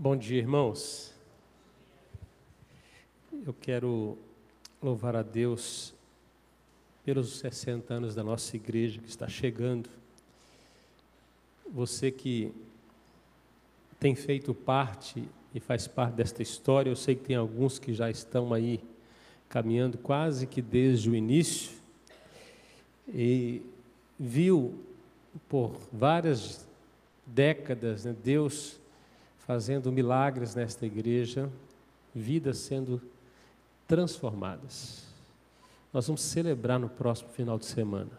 Bom dia, irmãos. Eu quero louvar a Deus pelos 60 anos da nossa igreja que está chegando. Você que tem feito parte e faz parte desta história, eu sei que tem alguns que já estão aí caminhando quase que desde o início e viu por várias décadas, Deus fazendo milagres nesta igreja, vidas sendo transformadas. Nós vamos celebrar no próximo final de semana.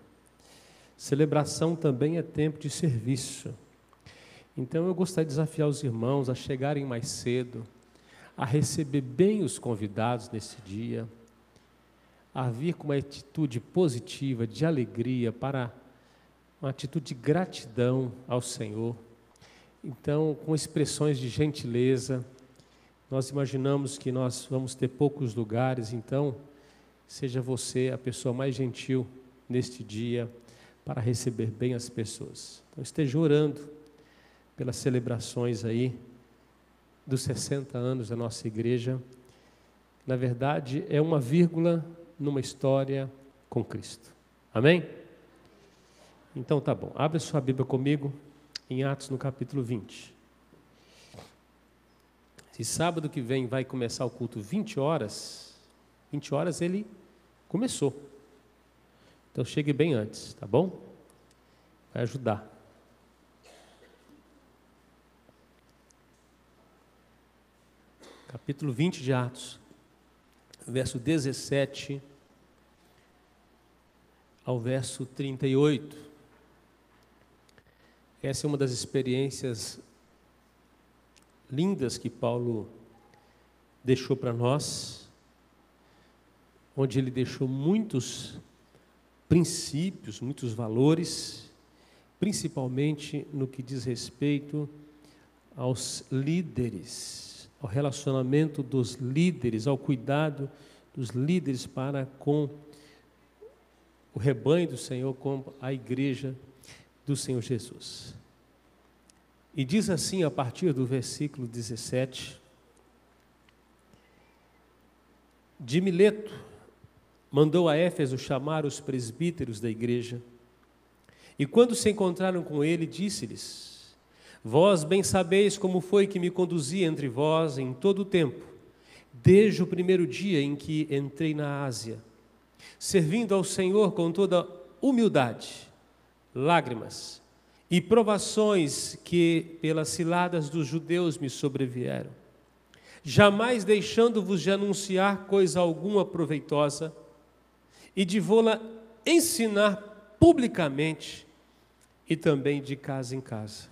Celebração também é tempo de serviço. Então eu gostaria de desafiar os irmãos a chegarem mais cedo, a receber bem os convidados nesse dia, a vir com uma atitude positiva, de alegria, para uma atitude de gratidão ao Senhor. Então, com expressões de gentileza, nós imaginamos que nós vamos ter poucos lugares, então, seja você a pessoa mais gentil neste dia para receber bem as pessoas. Então, esteja orando pelas celebrações aí dos 60 anos da nossa igreja. Na verdade, é uma vírgula numa história com Cristo. Amém? Então, tá bom. Abre sua Bíblia comigo em Atos, no capítulo 20. Se sábado que vem vai começar o culto 20 horas ele começou. Então chegue bem antes, tá bom? Vai ajudar. Capítulo 20 de Atos, verso 17 ao verso 38. Essa é uma das experiências lindas que Paulo deixou para nós, onde ele deixou muitos princípios, muitos valores, principalmente no que diz respeito aos líderes, ao relacionamento dos líderes, ao cuidado dos líderes para com o rebanho do Senhor, com a igreja do Senhor Jesus. E diz assim a partir do versículo 17: de Mileto mandou a Éfeso chamar os presbíteros da igreja, e quando se encontraram com ele, disse-lhes: vós bem sabeis como foi que me conduzi entre vós em todo o tempo, desde o primeiro dia em que entrei na Ásia, servindo ao Senhor com toda humildade, lágrimas e provações que pelas ciladas dos judeus me sobrevieram, jamais deixando-vos de anunciar coisa alguma proveitosa e de vô-la ensinar publicamente e também de casa em casa,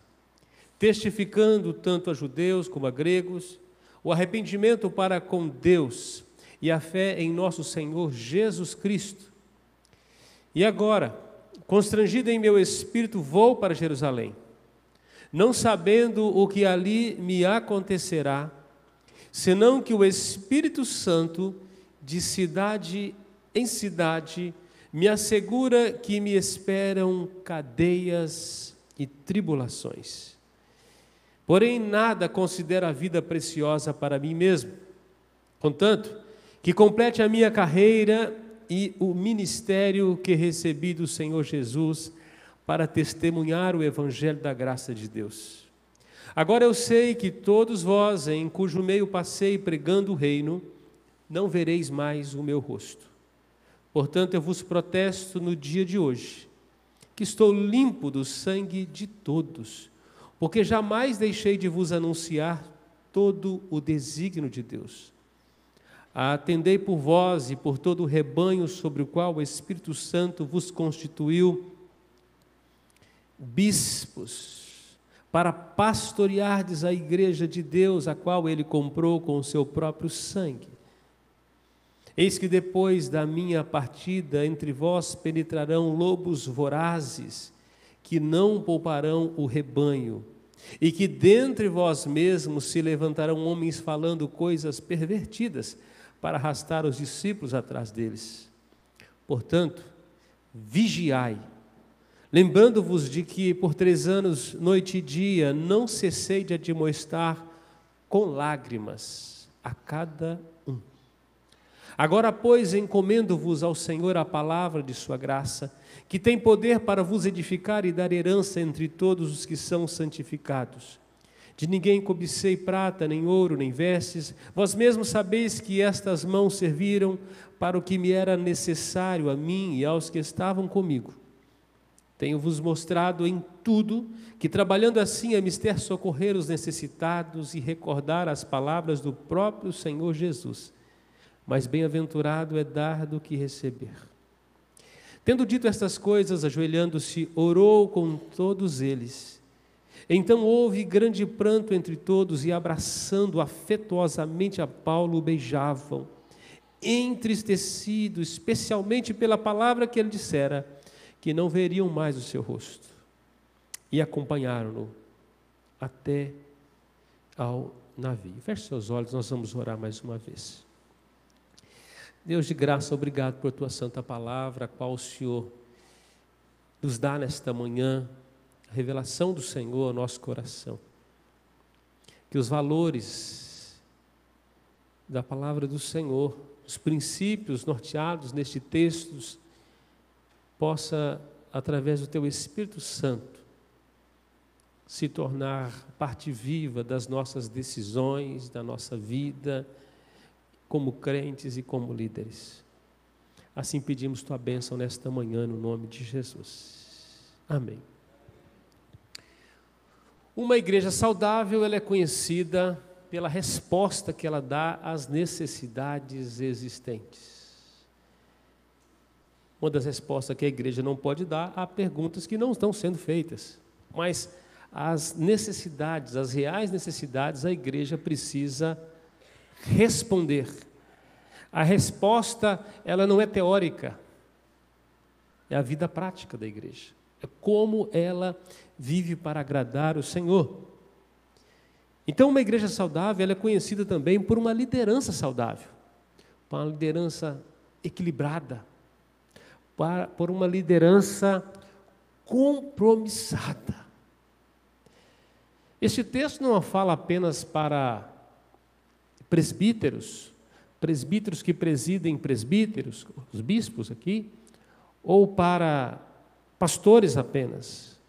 testificando tanto a judeus como a gregos o arrependimento para com Deus e a fé em nosso Senhor Jesus Cristo. E agora, constrangido em meu espírito, vou para Jerusalém, não sabendo o que ali me acontecerá, senão que o Espírito Santo, de cidade em cidade, me assegura que me esperam cadeias e tribulações. Porém, nada considero a vida preciosa para mim mesmo, contanto que complete a minha carreira e o ministério que recebi do Senhor Jesus para testemunhar o evangelho da graça de Deus. Agora eu sei que todos vós, em cujo meio passei pregando o reino, não vereis mais o meu rosto. Portanto, eu vos protesto no dia de hoje, que estou limpo do sangue de todos, porque jamais deixei de vos anunciar todo o desígnio de Deus. Atendei por vós e por todo o rebanho sobre o qual o Espírito Santo vos constituiu bispos, para pastoreardes a igreja de Deus, a qual ele comprou com o seu próprio sangue. Eis que depois da minha partida entre vós penetrarão lobos vorazes, que não pouparão o rebanho, e que dentre vós mesmos se levantarão homens falando coisas pervertidas, para arrastar os discípulos atrás deles. Portanto, vigiai, lembrando-vos de que por 3 anos, noite e dia, não cessei de admoestar com lágrimas a cada um. Agora, pois, encomendo-vos ao Senhor a palavra de sua graça, que tem poder para vos edificar e dar herança entre todos os que são santificados. De ninguém cobicei prata, nem ouro, nem vestes. Vós mesmos sabeis que estas mãos serviram para o que me era necessário a mim e aos que estavam comigo. Tenho-vos mostrado em tudo que, trabalhando assim, é mister socorrer os necessitados e recordar as palavras do próprio Senhor Jesus. Mas bem-aventurado é dar do que receber. Tendo dito estas coisas, ajoelhando-se, orou com todos eles. Então houve grande pranto entre todos e, abraçando afetuosamente a Paulo, o beijavam, entristecidos, especialmente pela palavra que ele dissera, que não veriam mais o seu rosto. E acompanharam-no até ao navio. Feche seus olhos, nós vamos orar mais uma vez. Deus de graça, obrigado por tua santa palavra, a qual o Senhor nos dá nesta manhã, a revelação do Senhor ao nosso coração. Que os valores da palavra do Senhor, os princípios norteados neste texto, possa, através do teu Espírito Santo, se tornar parte viva das nossas decisões, da nossa vida, como crentes e como líderes. Assim pedimos tua bênção nesta manhã, no nome de Jesus. Amém. Uma igreja saudável, ela é conhecida pela resposta que ela dá às necessidades existentes. Uma das respostas que a igreja não pode dar há perguntas que não estão sendo feitas, mas as necessidades, as reais necessidades, a igreja precisa responder. A resposta, ela não é teórica, é a vida prática da igreja. É como ela vive para agradar o Senhor. Então, uma igreja saudável, ela é conhecida também por uma liderança saudável, por uma liderança equilibrada, por uma liderança compromissada. Este texto não fala apenas para presbíteros que presidem presbíteros, os bispos aqui, ou para pastores apenas.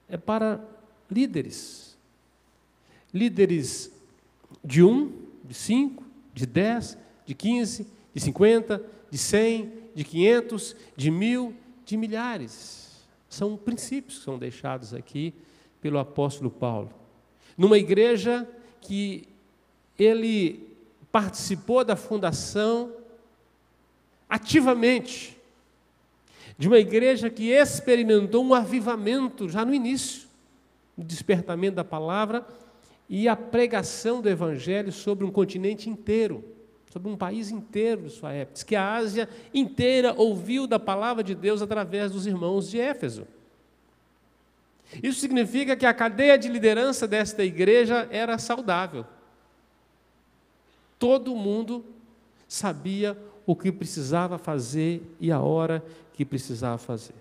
É para líderes. Líderes de 1, de 5, de 10, de 15, de 50, de 100, de 500, de 1000, de milhares. São princípios que são deixados aqui pelo apóstolo Paulo. Numa igreja que ele participou da fundação ativamente, de uma igreja que experimentou um avivamento já no início, o despertamento da palavra e a pregação do evangelho sobre um continente inteiro, sobre um país inteiro de sua época. Diz que a Ásia inteira ouviu da palavra de Deus através dos irmãos de Éfeso. Isso significa que a cadeia de liderança desta igreja era saudável. Todo mundo sabia o que precisava fazer e a hora que precisava fazer.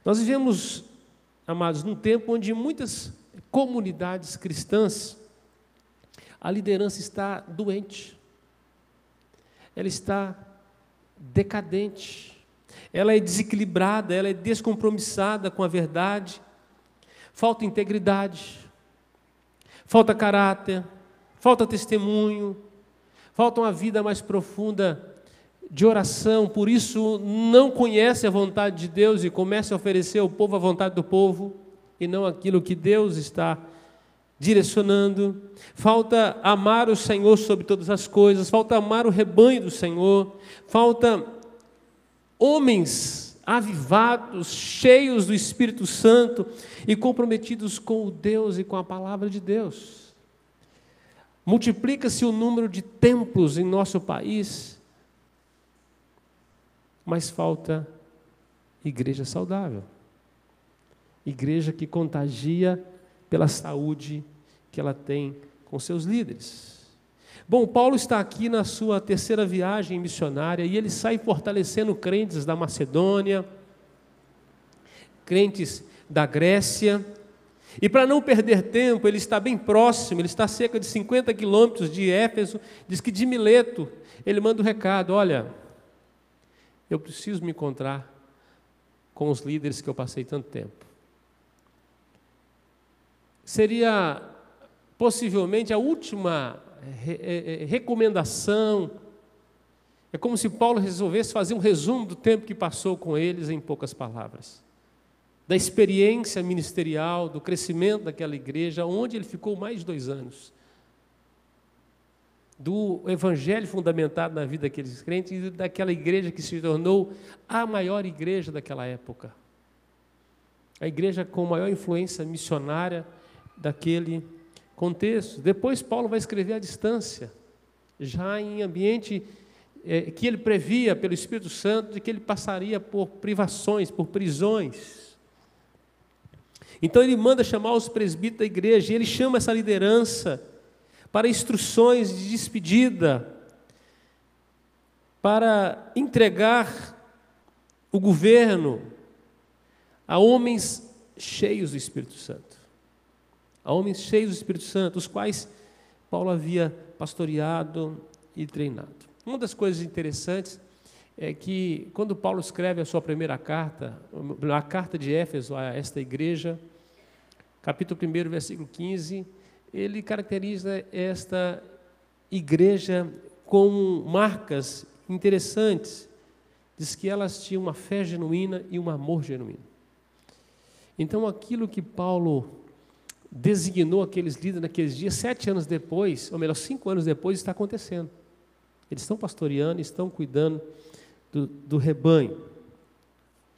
Nós vivemos, amados, num tempo onde muitas comunidades cristãs, a liderança está doente, ela está decadente, ela é desequilibrada, ela é descompromissada com a verdade, falta integridade, falta caráter, falta testemunho, falta uma vida mais profunda de oração, por isso não conhece a vontade de Deus e começa a oferecer ao povo a vontade do povo e não aquilo que Deus está direcionando. Falta amar o Senhor sobre todas as coisas, falta amar o rebanho do Senhor, falta homens avivados, cheios do Espírito Santo e comprometidos com o Deus e com a palavra de Deus. Multiplica-se o número de templos em nosso país, mas falta igreja saudável. Igreja que contagia pela saúde que ela tem com seus líderes. Bom, Paulo está aqui na sua terceira viagem missionária e ele sai fortalecendo crentes da Macedônia, crentes da Grécia, E para não perder tempo, ele está bem próximo, ele está a cerca de 50 quilômetros de Éfeso, diz que de Mileto, ele manda um recado: olha, eu preciso me encontrar com os líderes que eu passei tanto tempo. Seria possivelmente a última recomendação. É como se Paulo resolvesse fazer um resumo do tempo que passou com eles em poucas palavras. Da experiência ministerial, do crescimento daquela igreja, onde ele ficou mais de 2 anos. Do evangelho fundamentado na vida daqueles crentes e daquela igreja que se tornou a maior igreja daquela época. A igreja com maior influência missionária daquele contexto. Depois Paulo vai escrever à distância, já em ambiente que ele previa pelo Espírito Santo de que ele passaria por privações, por prisões. Então ele manda chamar os presbíteros da igreja, e ele chama essa liderança para instruções de despedida, para entregar o governo a homens cheios do Espírito Santo. A homens cheios do Espírito Santo, os quais Paulo havia pastoreado e treinado. Uma das coisas interessantes é que, quando Paulo escreve a sua primeira carta, a carta de Éfeso a esta igreja, capítulo 1, versículo 15, ele caracteriza esta igreja com marcas interessantes. Diz que elas tinham uma fé genuína e um amor genuíno. Então, aquilo que Paulo designou aqueles líderes naqueles dias, 7 anos depois, ou melhor, 5 anos depois, está acontecendo. Eles estão pastoreando, estão cuidando do rebanho.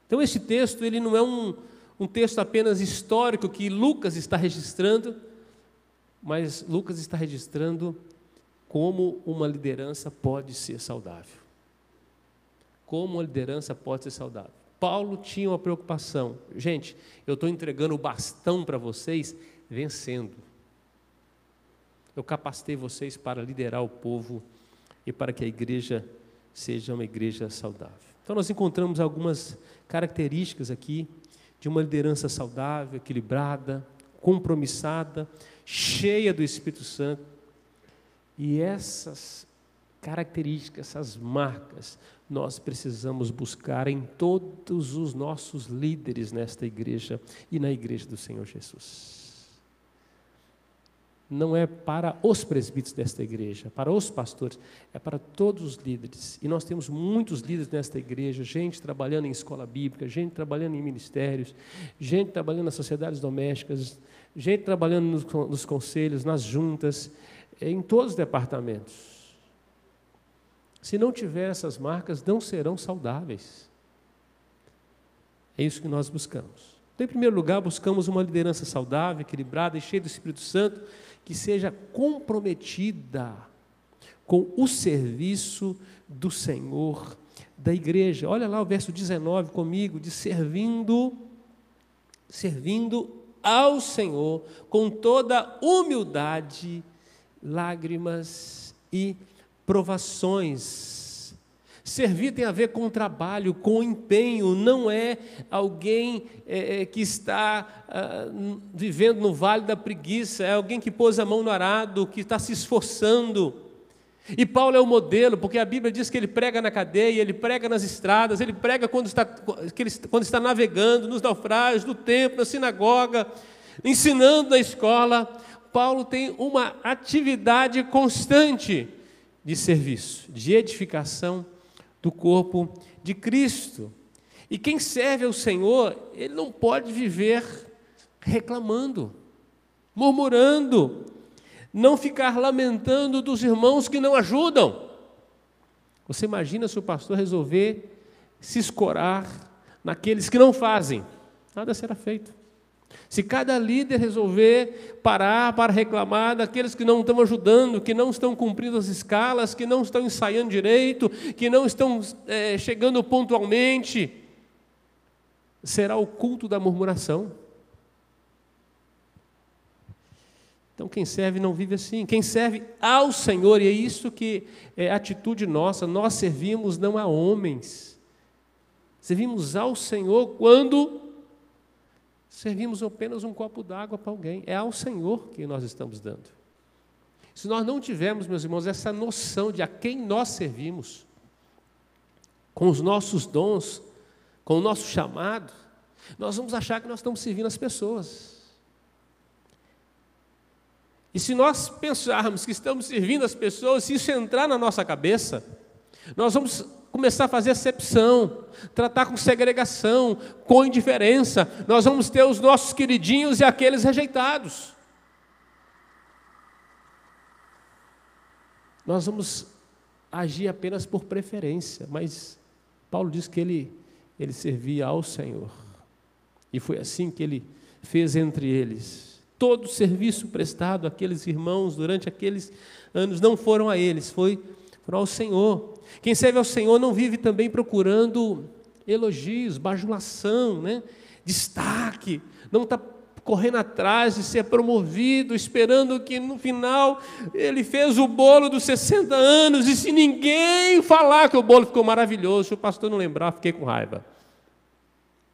Então, este texto, ele não é um texto apenas histórico que Lucas está registrando, mas Lucas está registrando como uma liderança pode ser saudável. Como uma liderança pode ser saudável. Paulo tinha uma preocupação. Gente, eu estou entregando o bastão para vocês vencendo. Eu capacitei vocês para liderar o povo e para que a igreja seja uma igreja saudável. Então nós encontramos algumas características aqui de uma liderança saudável, equilibrada, compromissada, cheia do Espírito Santo. E essas características, essas marcas, nós precisamos buscar em todos os nossos líderes nesta igreja e na igreja do Senhor Jesus. Não é para os presbíteros desta igreja, para os pastores, é para todos os líderes. E nós temos muitos líderes nesta igreja, gente trabalhando em escola bíblica, gente trabalhando em ministérios, gente trabalhando nas sociedades domésticas, gente trabalhando nos conselhos, nas juntas, em todos os departamentos. Se não tiver essas marcas, não serão saudáveis. É isso que nós buscamos. Então, em primeiro lugar, buscamos uma liderança saudável, equilibrada e cheia do Espírito Santo, que seja comprometida com o serviço do Senhor da igreja. Olha lá o verso 19 comigo, de servindo ao Senhor com toda humildade, lágrimas e provações. Servir tem a ver com trabalho, com empenho, não é alguém que está vivendo no vale da preguiça, é alguém que pôs a mão no arado, que está se esforçando. E Paulo é o modelo, porque a Bíblia diz que ele prega na cadeia, ele prega nas estradas, ele prega quando está navegando, nos naufrágios, no templo, na sinagoga, ensinando na escola. Paulo tem uma atividade constante de serviço, de edificação do corpo de Cristo. E quem serve ao Senhor, ele não pode viver reclamando, murmurando, não ficar lamentando dos irmãos que não ajudam. Você imagina se o pastor resolver se escorar naqueles que não fazem, nada será feito. Se cada líder resolver parar para reclamar daqueles que não estão ajudando, que não estão cumprindo as escalas, que não estão ensaiando direito, que não estão chegando pontualmente, será o culto da murmuração. Então quem serve não vive assim, quem serve ao Senhor, e é isso que é atitude nossa, nós servimos não a homens, servimos ao Senhor quando servimos apenas um copo d'água para alguém. É ao Senhor que nós estamos dando. Se nós não tivermos, meus irmãos, essa noção de a quem nós servimos, com os nossos dons, com o nosso chamado, nós vamos achar que nós estamos servindo as pessoas. E se nós pensarmos que estamos servindo as pessoas, se isso entrar na nossa cabeça, nós vamos começar a fazer acepção, tratar com segregação, com indiferença. Nós vamos ter os nossos queridinhos e aqueles rejeitados. Nós vamos agir apenas por preferência, mas Paulo diz que ele servia ao Senhor. E foi assim que ele fez entre eles. Todo o serviço prestado àqueles irmãos durante aqueles anos não foram a eles, foram ao Senhor. Quem serve ao Senhor não vive também procurando elogios, bajulação, né? Destaque, não está correndo atrás de ser promovido, esperando que no final ele fez o bolo dos 60 anos, e se ninguém falar que o bolo ficou maravilhoso, se o pastor não lembrar, fiquei com raiva.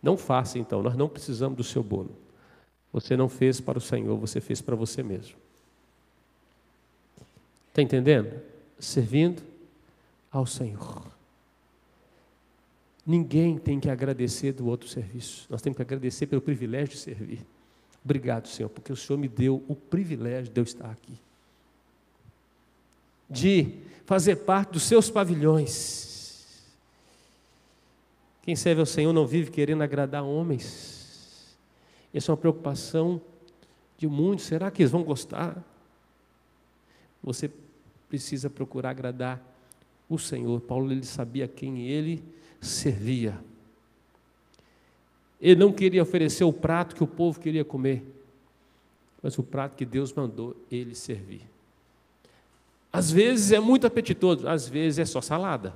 Não faça então, nós não precisamos do seu bolo. Você não fez para o Senhor, você fez para você mesmo. Está entendendo? Servindo ao Senhor. Ninguém tem que agradecer do outro serviço. Nós temos que agradecer pelo privilégio de servir. Obrigado, Senhor, porque o Senhor me deu o privilégio de eu estar aqui. De fazer parte dos seus pavilhões. Quem serve ao Senhor não vive querendo agradar homens. Essa é uma preocupação de muitos. Será que eles vão gostar? Você precisa procurar agradar o Senhor. Paulo, ele sabia quem ele servia. Ele não queria oferecer o prato que o povo queria comer, mas o prato que Deus mandou ele servir. Às vezes é muito apetitoso, às vezes é só salada.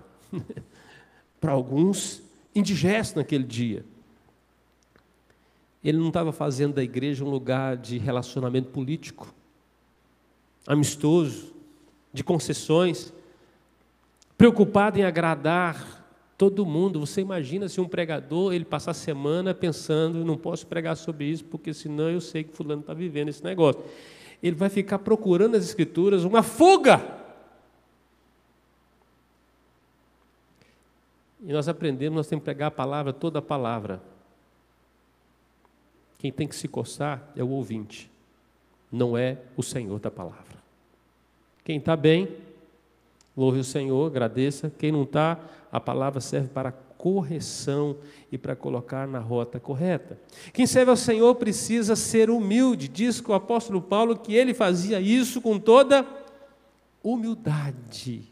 Para alguns, indigesto naquele dia. Ele não estava fazendo da igreja um lugar de relacionamento político, amistoso, de concessões, preocupado em agradar todo mundo. Você imagina se um pregador, ele passar a semana pensando, não posso pregar sobre isso, porque senão eu sei que fulano está vivendo esse negócio. Ele vai ficar procurando nas Escrituras uma fuga. E nós aprendemos, nós temos que pregar a palavra, toda a palavra. Quem tem que se coçar é o ouvinte, não é o Senhor da palavra. Quem está bem, louve o Senhor, agradeça. Quem não está, a palavra serve para correção e para colocar na rota correta. Quem serve ao Senhor precisa ser humilde. Diz que o apóstolo Paulo que ele fazia isso com toda humildade.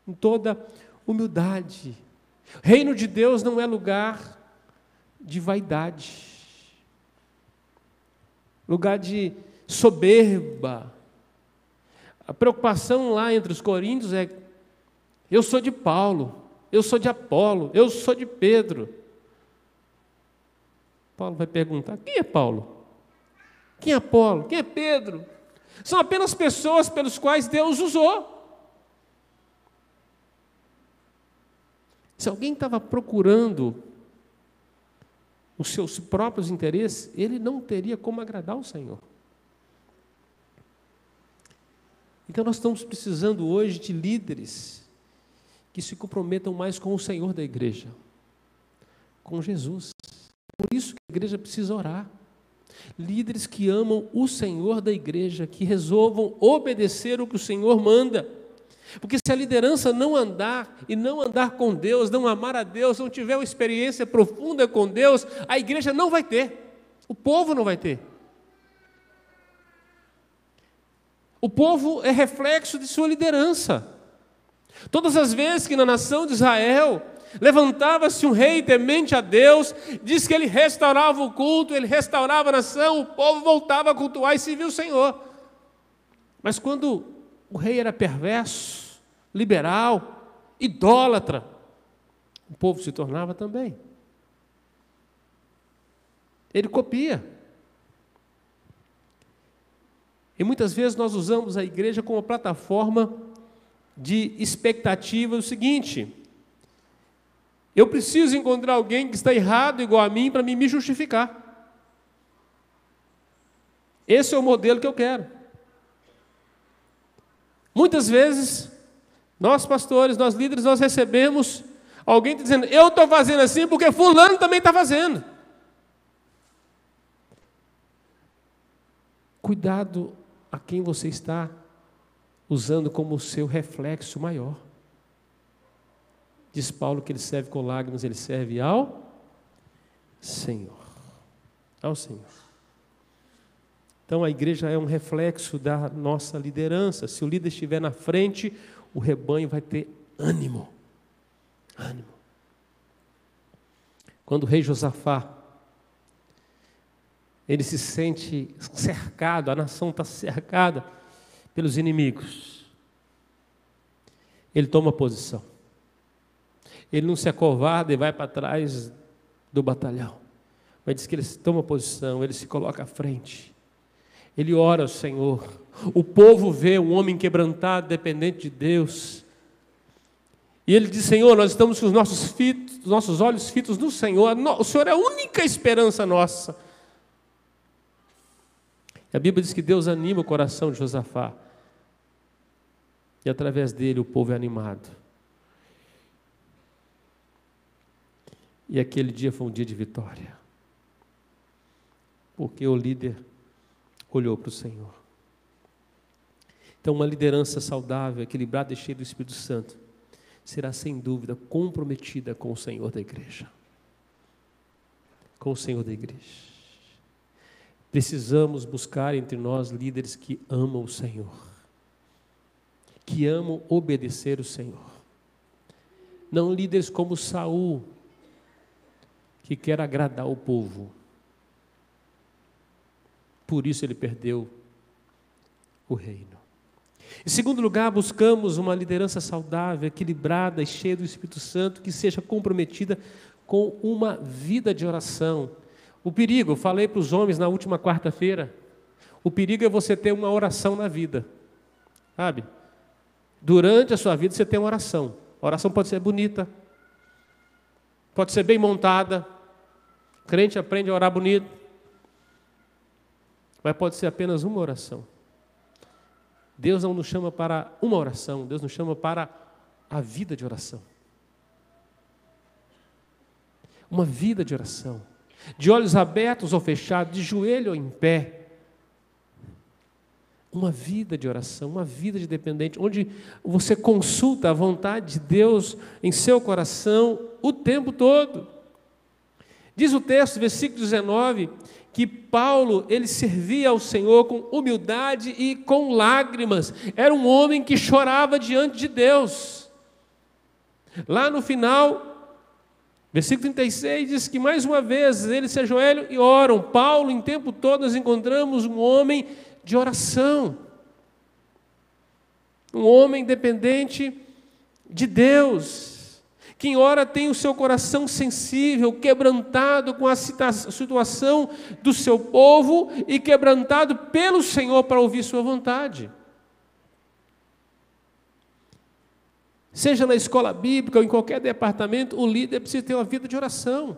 Com toda humildade. O reino de Deus não é lugar de vaidade. Lugar de soberba. A preocupação lá entre os coríntios é: eu sou de Paulo, eu sou de Apolo, eu sou de Pedro. Paulo vai perguntar: quem é Paulo? Quem é Apolo? Quem é Pedro? São apenas pessoas pelos quais Deus usou. Se alguém estava procurando os seus próprios interesses, ele não teria como agradar o Senhor. Então nós estamos precisando hoje de líderes que se comprometam mais com o Senhor da igreja, com Jesus. Por isso que a igreja precisa orar. Líderes que amam o Senhor da igreja, que resolvam obedecer o que o Senhor manda. Porque se a liderança não andar, e não andar com Deus, não amar a Deus, não tiver uma experiência profunda com Deus, a igreja não vai ter, o povo não vai ter. O povo é reflexo de sua liderança. Todas as vezes que na nação de Israel levantava-se um rei temente a Deus, diz que ele restaurava o culto, ele restaurava a nação, o povo voltava a cultuar e servir o Senhor. Mas quando o rei era perverso, liberal, idólatra, o povo se tornava também. Ele copia. E muitas vezes nós usamos a igreja como plataforma de expectativa do seguinte: eu preciso encontrar alguém que está errado igual a mim para me justificar. Esse é o modelo que eu quero. Muitas vezes, nós pastores, nós líderes, nós recebemos alguém dizendo, eu estou fazendo assim porque fulano também está fazendo. Cuidado a quem você está usando como seu reflexo maior. Diz Paulo que ele serve com lágrimas, ele serve ao Senhor. Ao Senhor. Então a igreja é um reflexo da nossa liderança. Se o líder estiver na frente, o rebanho vai ter ânimo. Ânimo. Quando o rei Josafá, ele se sente cercado, a nação está cercada pelos inimigos. Ele toma posição. Ele não se acovarda e vai para trás do batalhão. Mas diz que ele toma posição, ele se coloca à frente. Ele ora ao Senhor. O povo vê um homem quebrantado, dependente de Deus. E ele diz, Senhor, nós estamos com os nossos olhos fitos no Senhor. O Senhor é a única esperança nossa. A Bíblia diz que Deus anima o coração de Josafá. E através dele o povo é animado. E aquele dia foi um dia de vitória. Porque o líder olhou para o Senhor. Então uma liderança saudável, equilibrada e cheia do Espírito Santo será sem dúvida comprometida com o Senhor da igreja. Com o Senhor da igreja. Precisamos buscar entre nós líderes que amam o Senhor. Que amam obedecer o Senhor. Não líderes como Saul, que quer agradar o povo. Por isso ele perdeu o reino. Em segundo lugar, buscamos uma liderança saudável, equilibrada e cheia do Espírito Santo, que seja comprometida com uma vida de oração. O perigo, eu falei para os homens na última quarta-feira, o perigo é você ter uma oração na vida. Sabe? Durante a sua vida você tem uma oração. A oração pode ser bonita, pode ser bem montada. O crente aprende a orar bonito, mas pode ser apenas uma oração. Deus não nos chama para uma oração, Deus nos chama para a vida de oração. Uma vida de oração, de olhos abertos ou fechados, de joelho ou em pé. Uma vida de oração, uma vida de dependente, onde você consulta a vontade de Deus em seu coração o tempo todo. Diz o texto, versículo 19, que Paulo, ele servia ao Senhor com humildade e com lágrimas. Era um homem que chorava diante de Deus. Lá no final, versículo 36, diz que mais uma vez eles se ajoelham e oram. Paulo, em tempo todo, nós encontramos um homem de oração. Um homem dependente de Deus. Quem ora tem o seu coração sensível, quebrantado com a situação do seu povo e quebrantado pelo Senhor para ouvir sua vontade. Seja na escola bíblica ou em qualquer departamento, o líder precisa ter uma vida de oração.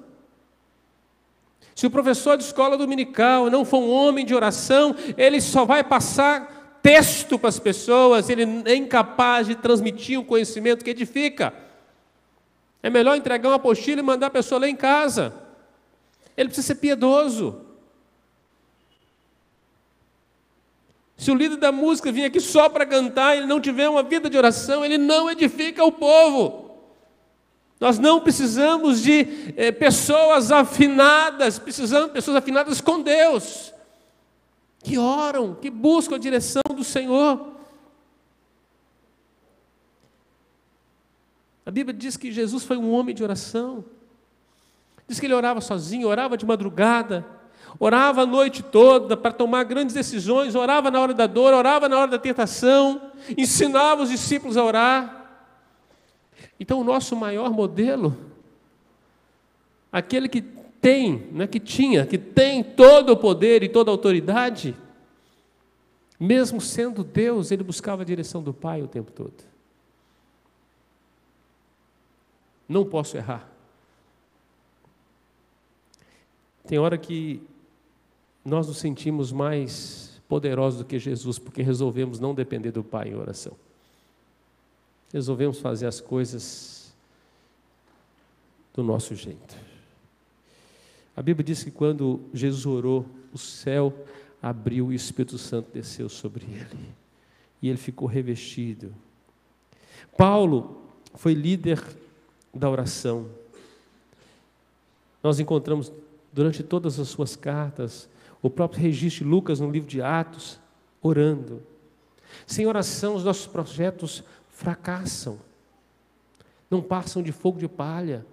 Se o professor de escola dominical não for um homem de oração, ele só vai passar texto para as pessoas, ele é incapaz de transmitir um conhecimento que edifica. É melhor entregar uma apostila e mandar a pessoa ler em casa. Ele precisa ser piedoso. Se o líder da música vir aqui só para cantar, ele não tiver uma vida de oração, ele não edifica o povo. Nós não precisamos de pessoas afinadas, precisamos de pessoas afinadas com Deus, que oram, que buscam a direção do Senhor. A Bíblia diz que Jesus foi um homem de oração. Diz que ele orava sozinho, orava de madrugada, orava a noite toda para tomar grandes decisões, orava na hora da dor, orava na hora da tentação, ensinava os discípulos a orar. Então o nosso maior modelo, aquele que tem, não é que tinha, que tem todo o poder e toda a autoridade, mesmo sendo Deus, ele buscava a direção do Pai o tempo todo. Não posso errar. Tem hora que nós nos sentimos mais poderosos do que Jesus, porque resolvemos não depender do Pai em oração. Resolvemos fazer as coisas do nosso jeito. A Bíblia diz que quando Jesus orou, o céu abriu e o Espírito Santo desceu sobre ele. E ele ficou revestido. Paulo foi líder da oração. Nós encontramos durante todas as suas cartas, o próprio registro de Lucas no livro de Atos, orando. Sem oração, os nossos projetos fracassam. Não passam de fogo de palha.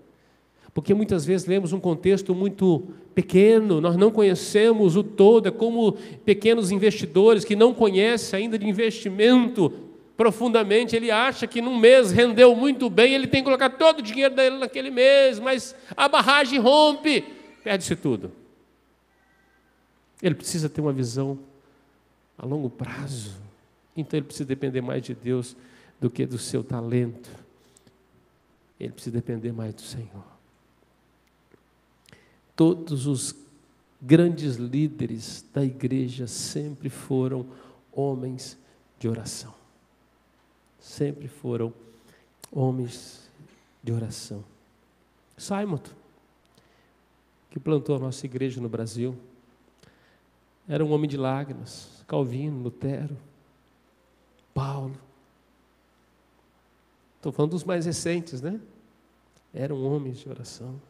Porque muitas vezes lemos um contexto muito pequeno, nós não conhecemos o todo, é como pequenos investidores que não conhecem ainda de investimento profundamente, ele acha que num mês rendeu muito bem, ele tem que colocar todo o dinheiro dele naquele mês, mas a barragem rompe, perde-se tudo. Ele precisa ter uma visão a longo prazo, então ele precisa depender mais de Deus do que do seu talento, ele precisa depender mais do Senhor. Todos os grandes líderes da igreja sempre foram homens de oração. Sempre foram homens de oração. Simon, que plantou a nossa igreja no Brasil, era um homem de lágrimas. Calvino, Lutero, Paulo. Estou falando dos mais recentes, né? Eram homens de oração.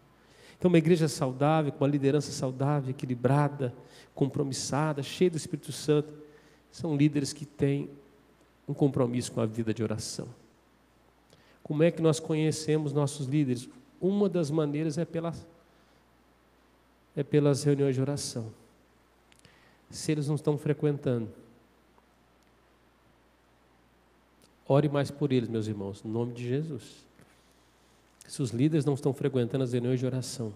Então, uma igreja saudável, com uma liderança saudável, equilibrada, compromissada, cheia do Espírito Santo, são líderes que têm um compromisso com a vida de oração. Como é que nós conhecemos nossos líderes? Uma das maneiras é pelas reuniões de oração. Se eles não estão frequentando, ore mais por eles, meus irmãos, no nome de Jesus. Se os líderes não estão frequentando as reuniões de oração,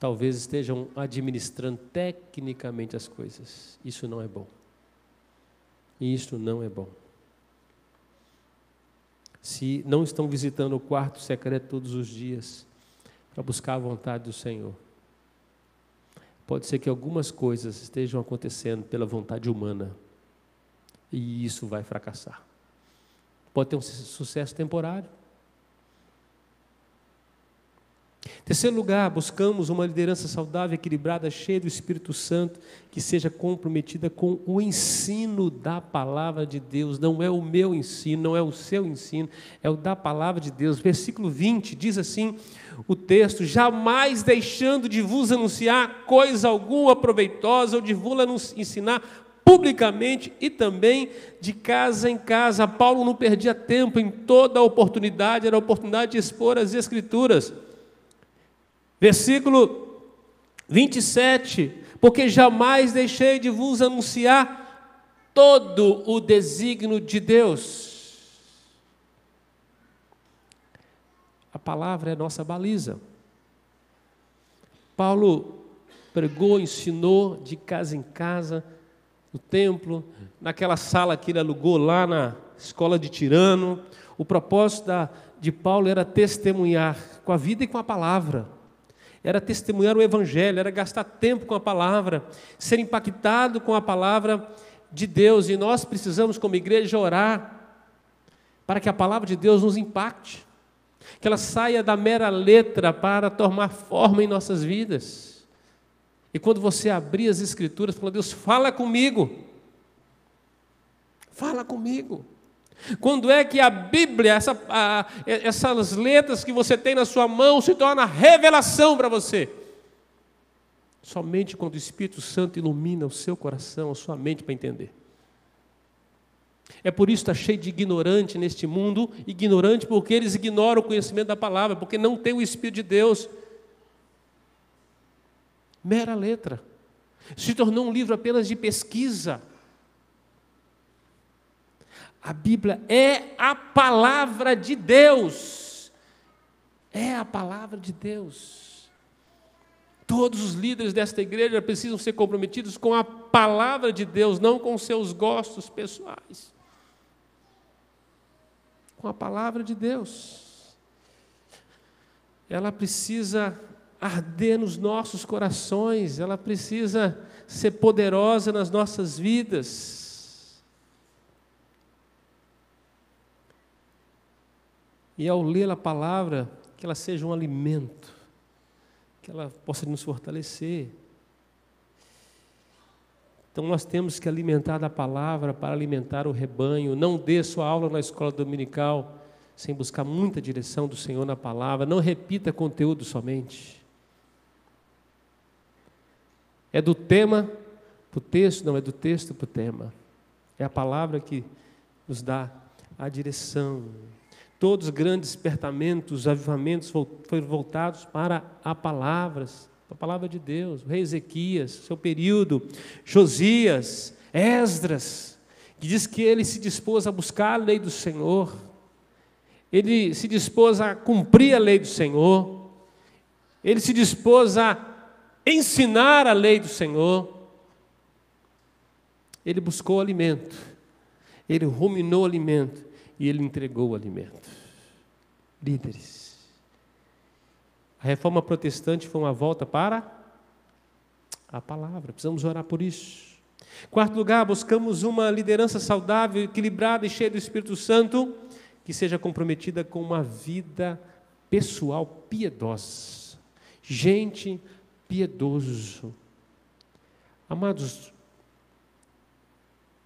talvez estejam administrando tecnicamente as coisas. Isso não é bom. Isso não é bom. Se não estão visitando o quarto secreto todos os dias para buscar a vontade do Senhor, pode ser que algumas coisas estejam acontecendo pela vontade humana e isso vai fracassar. Pode ter um sucesso temporário. Terceiro lugar, buscamos uma liderança saudável, equilibrada, cheia do Espírito Santo, que seja comprometida com o ensino da palavra de Deus. Não é o meu ensino, não é o seu ensino, é o da palavra de Deus. Versículo 20 diz assim, o texto: jamais deixando de vos anunciar coisa alguma proveitosa, ou de vos ensinar publicamente e também de casa em casa. Paulo não perdia tempo, em toda a oportunidade, era a oportunidade de expor as Escrituras. Versículo 27, porque jamais deixei de vos anunciar todo o desígnio de Deus. A palavra é nossa baliza. Paulo pregou, ensinou de casa em casa, no templo, naquela sala que ele alugou lá na escola de Tirano. O propósito de Paulo era testemunhar com a vida e com a palavra. Era testemunhar o Evangelho, era gastar tempo com a palavra, ser impactado com a palavra de Deus. E nós precisamos, como igreja, orar para que a palavra de Deus nos impacte, que ela saia da mera letra para tomar forma em nossas vidas. E quando você abrir as Escrituras, falar: Deus, fala comigo. Fala comigo. Quando é que a Bíblia, essas letras que você tem na sua mão, se torna revelação para você? Somente quando o Espírito Santo ilumina o seu coração, a sua mente para entender. É por isso que está cheio de ignorante neste mundo, ignorante porque eles ignoram o conhecimento da palavra, porque não tem o Espírito de Deus. Mera letra. Se tornou um livro apenas de pesquisa. A Bíblia é a palavra de Deus. É a palavra de Deus. Todos os líderes desta igreja precisam ser comprometidos com a palavra de Deus, não com seus gostos pessoais. Com a palavra de Deus. Ela precisa arder nos nossos corações, ela precisa ser poderosa nas nossas vidas. E ao ler a palavra, que ela seja um alimento, que ela possa nos fortalecer. Então nós temos que alimentar da palavra para alimentar o rebanho. Não dê sua aula na escola dominical sem buscar muita direção do Senhor na palavra. Não repita conteúdo somente. É do tema para o texto, não é do texto para o tema. É a palavra que nos dá a direção. Todos os grandes despertamentos, avivamentos foram voltados para a palavra de Deus. O rei Ezequias, seu período, Josias, Esdras, que diz que ele se dispôs a buscar a lei do Senhor, ele se dispôs a cumprir a lei do Senhor, ele se dispôs a ensinar a lei do Senhor, ele buscou alimento, ele ruminou alimento e ele entregou o alimento. Líderes. A reforma protestante foi uma volta para a palavra, precisamos orar por isso. Quarto lugar, buscamos uma liderança saudável, equilibrada e cheia do Espírito Santo, que seja comprometida com uma vida pessoal piedosa. Gente piedoso. Amados,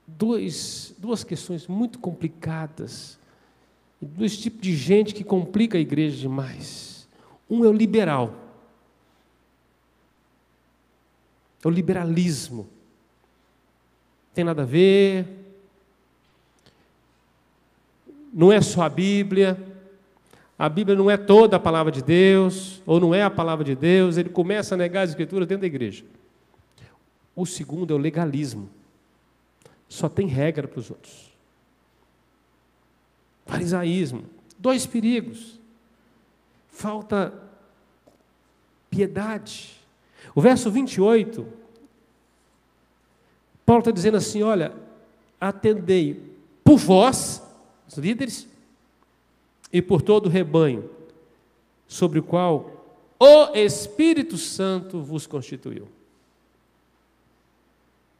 duas questões muito complicadas, dois tipos de gente que complica a igreja demais. Um é o liberal, é o liberalismo, tem nada a ver, não é só a Bíblia não é toda a palavra de Deus, ou não é a palavra de Deus, ele começa a negar as Escrituras dentro da igreja. O segundo é o legalismo, só tem regra para os outros. Farisaísmo, dois perigos, falta piedade. O verso 28, Paulo está dizendo assim, olha, atendei por vós, os líderes, e por todo o rebanho, sobre o qual o Espírito Santo vos constituiu.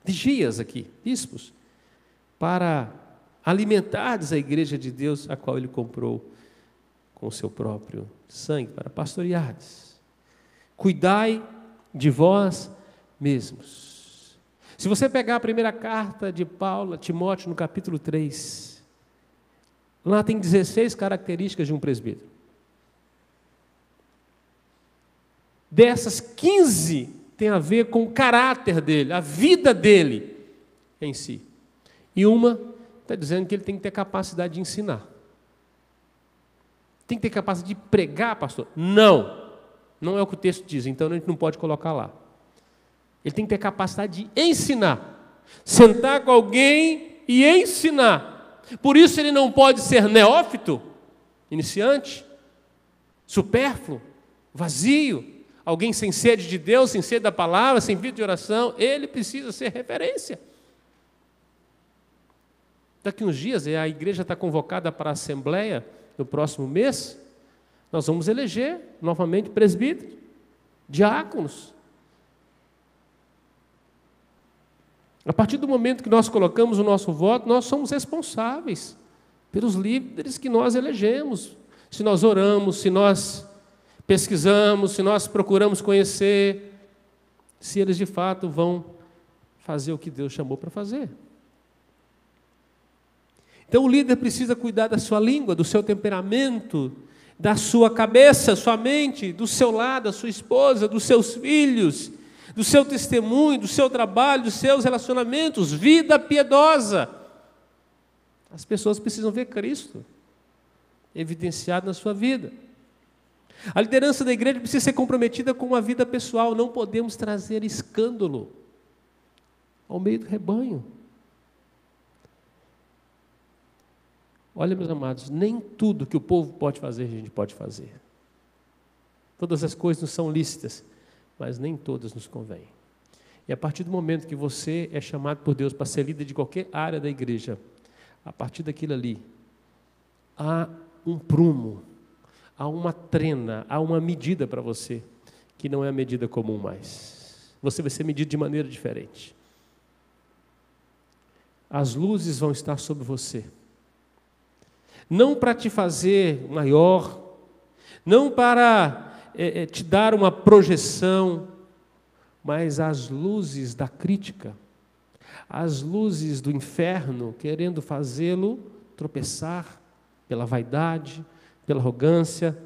Vigias aqui, bispos, para alimentardes a igreja de Deus, a qual ele comprou com o seu próprio sangue, para pastoreardes. Cuidai de vós mesmos. Se você pegar a primeira carta de Paulo a Timóteo, no capítulo 3, lá tem 16 características de um presbítero. Dessas, 15 tem a ver com o caráter dele, a vida dele em si. E uma está dizendo que ele tem que ter capacidade de ensinar. Tem que ter capacidade de pregar, pastor? Não é o que o texto diz, então a gente não pode colocar lá. Ele tem que ter capacidade de ensinar. Sentar com alguém e ensinar. Por isso ele não pode ser neófito, iniciante, supérfluo, vazio, alguém sem sede de Deus, sem sede da palavra, sem vida de oração. Ele precisa ser referência. Daqui uns dias, a igreja está convocada para a assembleia, no próximo mês, nós vamos eleger novamente presbíteros, diáconos. A partir do momento que nós colocamos o nosso voto, nós somos responsáveis pelos líderes que nós elegemos. Se nós oramos, se nós pesquisamos, se nós procuramos conhecer, se eles de fato vão fazer o que Deus chamou para fazer. Então o líder precisa cuidar da sua língua, do seu temperamento, da sua cabeça, sua mente, do seu lado, da sua esposa, dos seus filhos, do seu testemunho, do seu trabalho, dos seus relacionamentos, vida piedosa. As pessoas precisam ver Cristo evidenciado na sua vida. A liderança da igreja precisa ser comprometida com uma vida pessoal, não podemos trazer escândalo ao meio do rebanho. Olha, meus amados, nem tudo que o povo pode fazer, a gente pode fazer. Todas as coisas não são lícitas, mas nem todas nos convêm. E a partir do momento que você é chamado por Deus para ser líder de qualquer área da igreja, a partir daquilo ali, há um prumo, há uma trena, há uma medida para você, que não é a medida comum mais. Você vai ser medido de maneira diferente. As luzes vão estar sobre você. Não para te fazer maior, não para te dar uma projeção, mas as luzes da crítica, as luzes do inferno, querendo fazê-lo tropeçar pela vaidade, pela arrogância,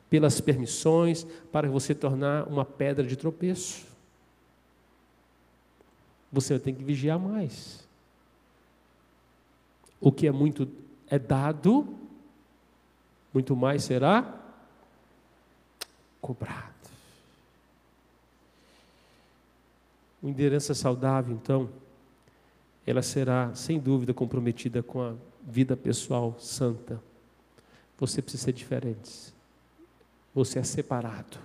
pelas permissões, para você tornar uma pedra de tropeço. Você tem que vigiar mais. O que é muito é dado, muito mais será cobrado. Uma liderança saudável, então, ela será, sem dúvida, comprometida com a vida pessoal santa. Você precisa ser diferente. Você é separado.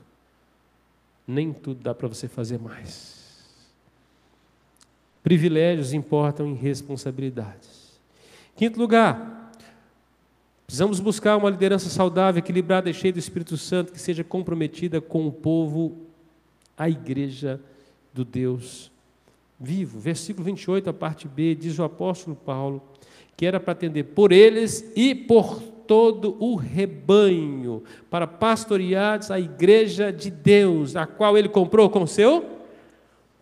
Nem tudo dá para você fazer mais. Privilégios importam em responsabilidades. Quinto lugar, precisamos buscar uma liderança saudável, equilibrada e cheia do Espírito Santo, que seja comprometida com o povo, a igreja do Deus vivo. Versículo 28, a parte B, diz o apóstolo Paulo, que era para atender por eles e por todo o rebanho, para pastorear a igreja de Deus, a qual ele comprou com seu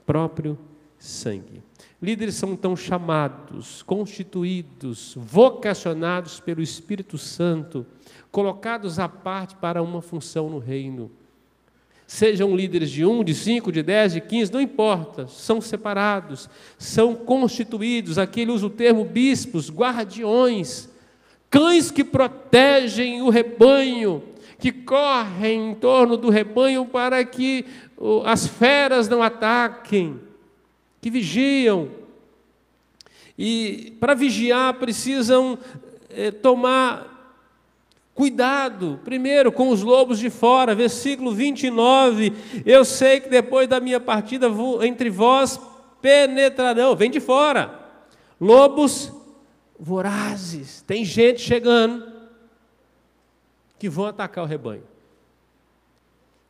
próprio sangue. Líderes são então chamados, constituídos, vocacionados pelo Espírito Santo, colocados à parte para uma função no reino. Sejam líderes de 1, de 5, de 10, de 15, não importa, são separados, são constituídos, aqui ele usa o termo bispos, guardiões, cães que protegem o rebanho, que correm em torno do rebanho para que as feras não ataquem, que vigiam. E para vigiar precisam tomar cuidado, primeiro, com os lobos de fora. Versículo 29, eu sei que depois da minha partida entre vós penetrarão, vem de fora, lobos vorazes. Tem gente chegando que vão atacar o rebanho.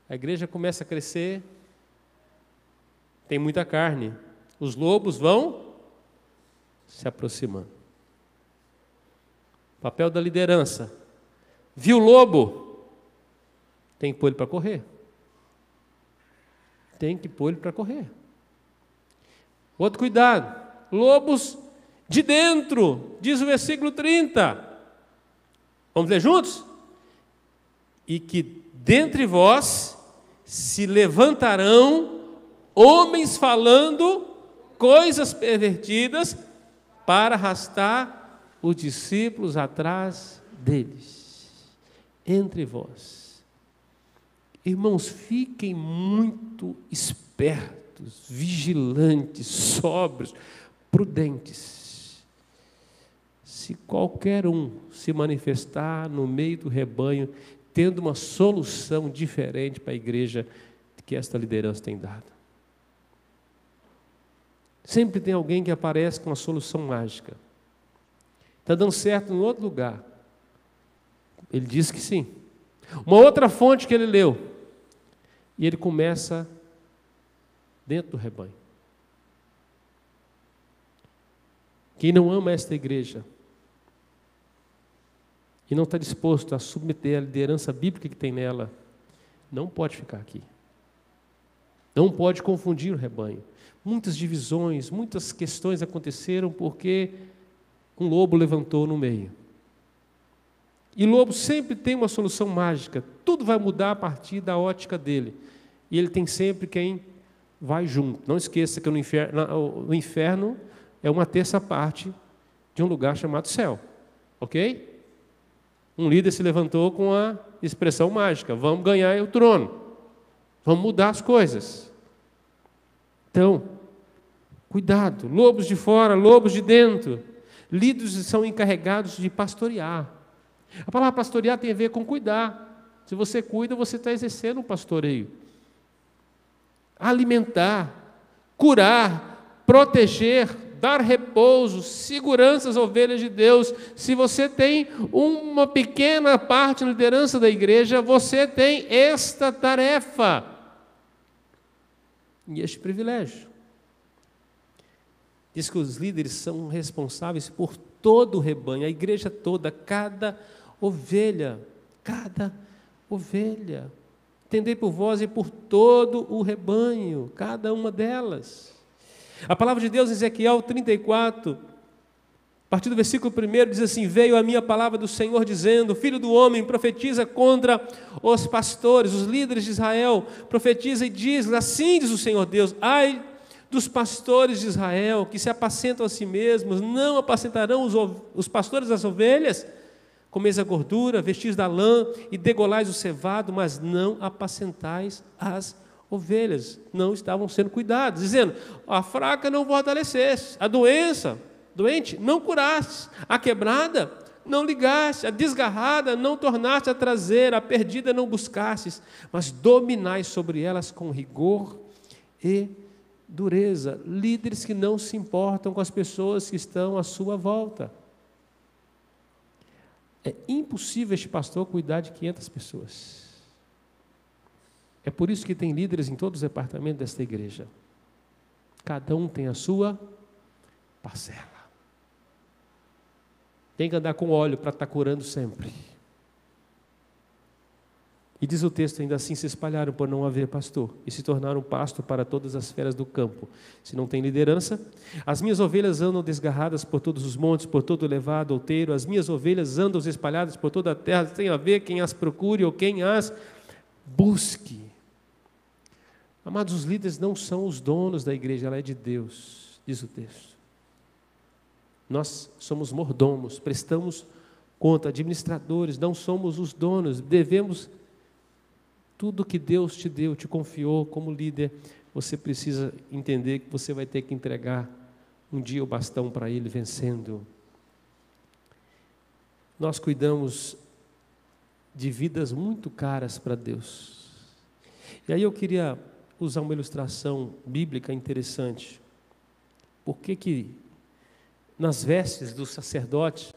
A igreja começa a crescer, tem muita carne, os lobos vão se aproximando. Papel da liderança. Viu o lobo? Tem que pôr ele para correr. Tem que pôr ele para correr. Outro cuidado. Lobos de dentro, diz o versículo 30. Vamos ler juntos? E que dentre vós se levantarão homens falando coisas pervertidas para arrastar os discípulos atrás deles. Entre vós. Irmãos, fiquem muito espertos, vigilantes, sóbrios, prudentes. Se qualquer um se manifestar no meio do rebanho, tendo uma solução diferente para a igreja que esta liderança tem dado. Sempre tem alguém que aparece com uma solução mágica. Está dando certo em outro lugar. Ele diz que sim. Uma outra fonte que ele leu. E ele começa dentro do rebanho. Quem não ama esta igreja e não está disposto a submeter a liderança bíblica que tem nela, não pode ficar aqui. Não pode confundir o rebanho. Muitas divisões, muitas questões aconteceram porque um lobo levantou no meio. E lobo sempre tem uma solução mágica. Tudo vai mudar a partir da ótica dele. E ele tem sempre quem vai junto. Não esqueça que o inferno é uma terça parte de um lugar chamado céu. Ok? Um líder se levantou com a expressão mágica. Vamos ganhar o trono. Vamos mudar as coisas. Então, cuidado. Lobos de fora, lobos de dentro. Líderes são encarregados de pastorear. A palavra pastorear tem a ver com cuidar. Se você cuida, você está exercendo um pastoreio. Alimentar, curar, proteger, dar repouso, segurança às ovelhas de Deus. Se você tem uma pequena parte na liderança da igreja, você tem esta tarefa. e este privilégio. Diz que os líderes são responsáveis por todo o rebanho, a igreja toda, cada ovelha. Tendei por vós e por todo o rebanho, cada uma delas. A palavra de Deus em Ezequiel 34, a partir do versículo 1, diz assim: veio a minha palavra do Senhor dizendo: filho do homem, profetiza contra os pastores, os líderes de Israel, profetiza e diz: assim diz o Senhor Deus, ai dos pastores de Israel, que se apacentam a si mesmos, não apacentarão os pastores das ovelhas? Comeis a gordura, vestis da lã e degolais o cevado, mas não apacentais as ovelhas. Não estavam sendo cuidados, dizendo: a fraca não fortaleceste, a doente não curaste, a quebrada não ligaste, a desgarrada não tornaste a trazer, a perdida não buscastes, mas dominais sobre elas com rigor e dureza. Líderes que não se importam com as pessoas que estão à sua volta. É impossível este pastor cuidar de 500 pessoas. É por isso que tem líderes em todos os departamentos desta igreja. Cada um tem a sua parcela. Tem que andar com óleo para estar curando sempre. E diz o texto ainda assim: se espalharam por não haver pastor, e se tornaram pasto para todas as feras do campo. Se não tem liderança, as minhas ovelhas andam desgarradas por todos os montes, por todo o elevado outeiro, as minhas ovelhas andam espalhadas por toda a terra, tem a ver quem as procure ou quem as busque. Amados, os líderes não são os donos da igreja, ela é de Deus, diz o texto. Nós somos mordomos, prestamos conta, administradores, não somos os donos, devemos. Tudo que Deus te deu, te confiou como líder, você precisa entender que você vai ter que entregar um dia o bastão para Ele vencendo. Nós cuidamos de vidas muito caras para Deus. E aí eu queria usar uma ilustração bíblica interessante. Por que nas vestes do sacerdote,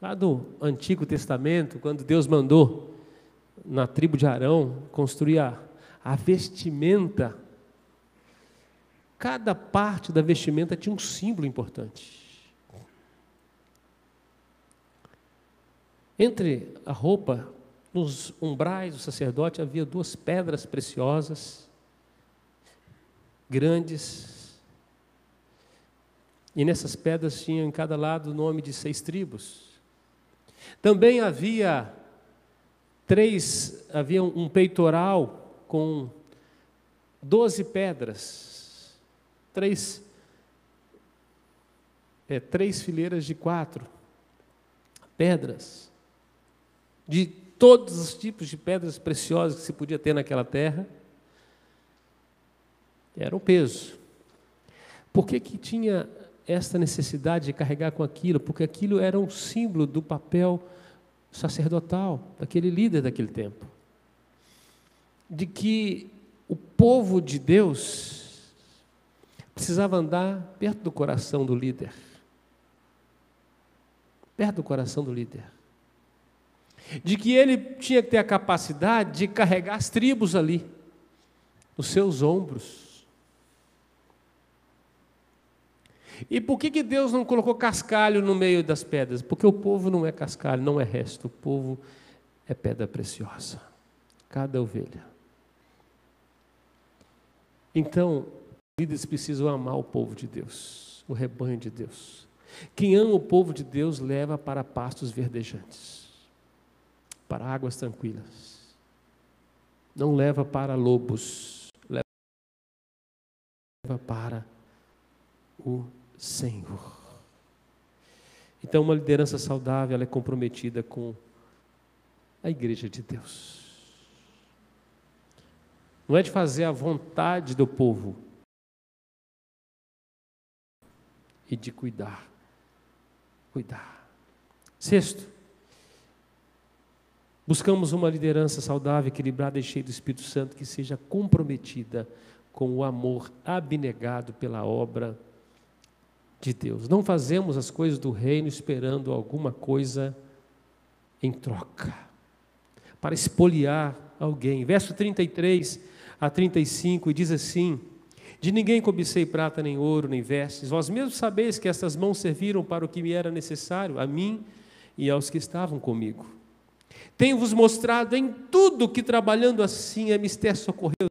lá do Antigo Testamento, quando Deus mandou na tribo de Arão construir a vestimenta, cada parte da vestimenta tinha um símbolo importante. Entre a roupa, nos umbrais do sacerdote, havia 2 pedras preciosas, grandes, e nessas pedras tinha em cada lado o nome de 6 tribos. Também havia um peitoral com 12 pedras, 3 fileiras de 4 pedras, de todos os tipos de pedras preciosas que se podia ter naquela terra. Era um peso. Por que tinha esta necessidade de carregar com aquilo? Porque aquilo era um símbolo do papel sacerdotal, daquele líder daquele tempo. De que o povo de Deus precisava andar perto do coração do líder. Perto do coração do líder. De que ele tinha que ter a capacidade de carregar as tribos ali, nos seus ombros. E por que Deus não colocou cascalho no meio das pedras? Porque o povo não é cascalho, não é resto. O povo é pedra preciosa. Cada ovelha. Então, os líderes precisam amar o povo de Deus, o rebanho de Deus. Quem ama o povo de Deus leva para pastos verdejantes, para águas tranquilas. Não leva para lobos, leva para o Senhor. Então, uma liderança saudável, ela é comprometida com a igreja de Deus. Não é de fazer a vontade do povo, e de cuidar. Sexto, buscamos uma liderança saudável, equilibrada e cheia do Espírito Santo, que seja comprometida com o amor abnegado pela obra de Deus. Não fazemos as coisas do reino esperando alguma coisa em troca, para espoliar alguém. Verso 33, a 35, e diz assim: de ninguém cobicei prata, nem ouro, nem vestes. Vós mesmos sabeis que estas mãos serviram para o que me era necessário, a mim e aos que estavam comigo. Tenho-vos mostrado em tudo que, trabalhando assim, é mister socorrer,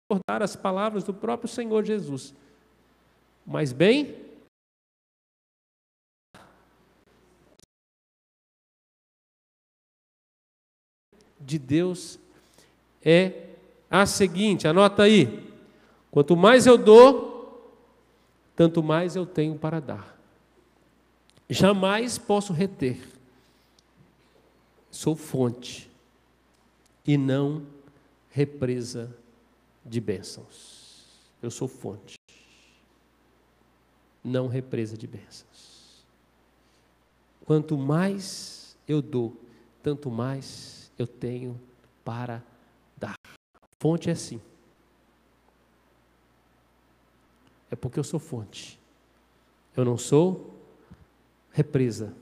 recordar as palavras do próprio Senhor Jesus. Mas bem, de Deus é a seguinte, anota aí: quanto mais eu dou, tanto mais eu tenho para dar. Jamais posso reter. Sou fonte e não represa de bênçãos. Eu sou fonte, não represa de bênçãos. Quanto mais eu dou, tanto mais eu tenho para dar. Fonte é assim. É porque eu sou fonte. Eu não sou represa.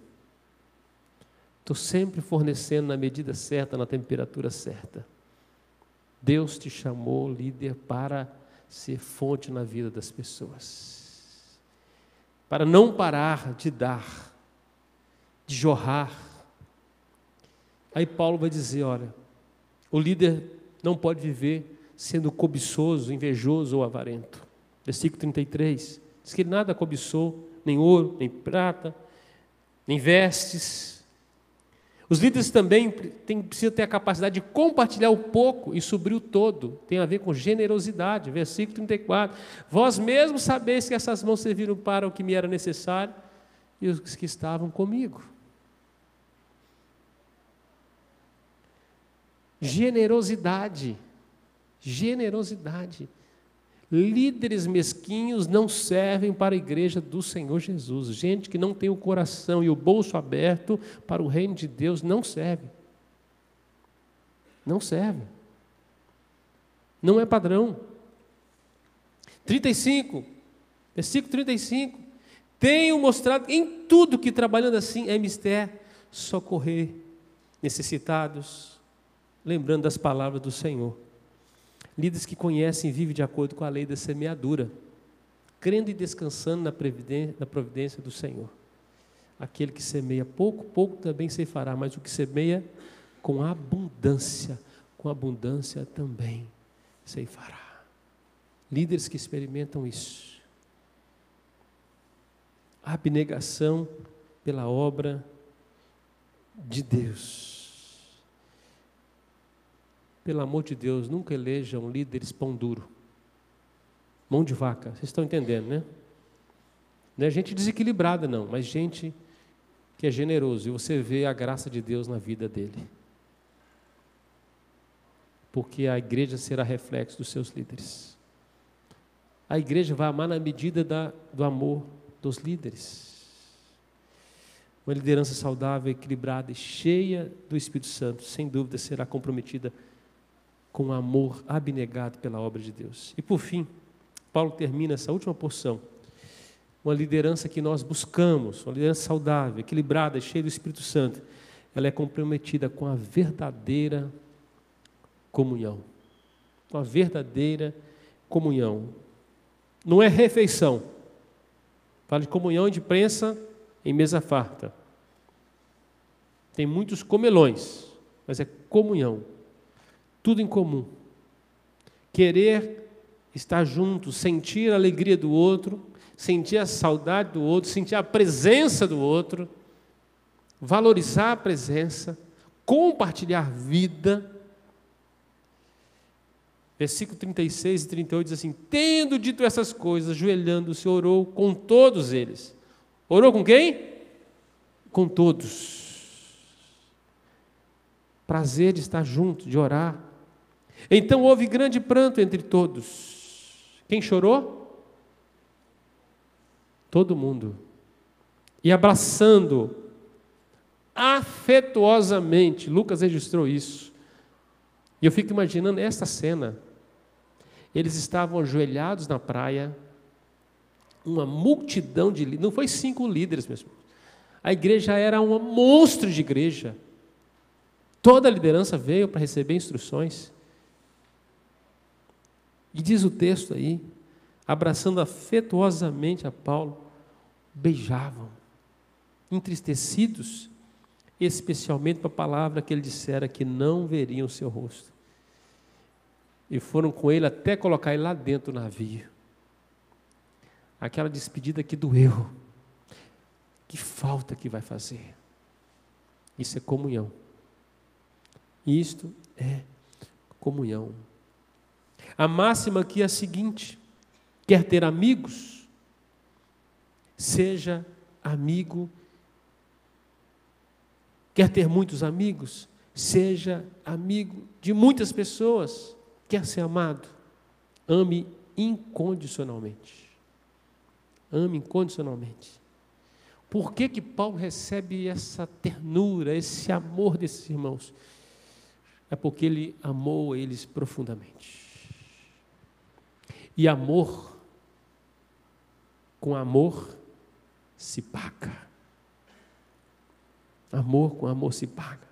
Estou sempre fornecendo na medida certa, na temperatura certa. Deus te chamou, líder, para ser fonte na vida das pessoas. Para não parar de dar, de jorrar. Aí Paulo vai dizer, olha, o líder não pode viver sendo cobiçoso, invejoso ou avarento. Versículo 33, diz que ele nada cobiçou, nem ouro, nem prata, nem vestes. Os líderes também precisam ter a capacidade de compartilhar o pouco e suprir o todo. Tem a ver com generosidade. Versículo 34. Vós mesmos sabeis que essas mãos serviram para o que me era necessário e os que estavam comigo. Generosidade. Generosidade. Líderes mesquinhos não servem para a igreja do Senhor Jesus. Gente que não tem o coração e o bolso aberto para o reino de Deus não serve. Não serve. Não é padrão. 35, versículo 35. Tenho mostrado em tudo que, trabalhando assim, é mister socorrer necessitados, lembrando das palavras do Senhor. Líderes que conhecem e vivem de acordo com a lei da semeadura, crendo e descansando na providência do Senhor. Aquele que semeia pouco, pouco também ceifará, mas o que semeia com abundância também ceifará. Líderes que experimentam isso. A abnegação pela obra de Deus. Pelo amor de Deus, nunca elejam líderes pão duro. Mão de vaca, vocês estão entendendo, né? Não é gente desequilibrada não, mas gente que é generoso. E você vê a graça de Deus na vida dele. Porque a igreja será reflexo dos seus líderes. A igreja vai amar na medida do amor dos líderes. Uma liderança saudável, equilibrada e cheia do Espírito Santo, sem dúvida será comprometida com amor abnegado pela obra de Deus. E por fim, Paulo termina essa última porção. Uma liderança que nós buscamos, uma liderança saudável, equilibrada, cheia do Espírito Santo, ela é comprometida com a verdadeira comunhão. Com a verdadeira comunhão. Não é refeição. Fala de comunhão e de prensa em mesa farta. Tem muitos comelões, mas é comunhão. Tudo em comum. Querer estar junto, sentir a alegria do outro, sentir a saudade do outro, sentir a presença do outro, valorizar a presença, compartilhar vida. Versículo 36 e 38 diz assim: tendo dito essas coisas, ajoelhando-se, orou com todos eles. Orou com quem? Com todos. Prazer de estar junto, de orar. Então houve grande pranto entre todos. Quem chorou? Todo mundo. E abraçando afetuosamente, Lucas registrou isso. E eu fico imaginando esta cena. Eles estavam ajoelhados na praia, uma multidão de líderes, não foi 5 líderes mesmo. A igreja era um monstro de igreja. Toda a liderança veio para receber instruções. E diz o texto aí, abraçando afetuosamente a Paulo, beijavam, entristecidos, especialmente para a palavra que ele dissera que não veriam o seu rosto. E foram com ele até colocar ele lá dentro do navio. Aquela despedida que doeu. Que falta que vai fazer. Isso é comunhão. Isto é comunhão. A máxima aqui é a seguinte: quer ter amigos? Seja amigo. Quer ter muitos amigos? Seja amigo de muitas pessoas. Quer ser amado? Ame incondicionalmente. Ame incondicionalmente. Por que que Paulo recebe essa ternura, esse amor desses irmãos? É porque ele amou eles profundamente. E amor, com amor, se paga. Amor com amor se paga.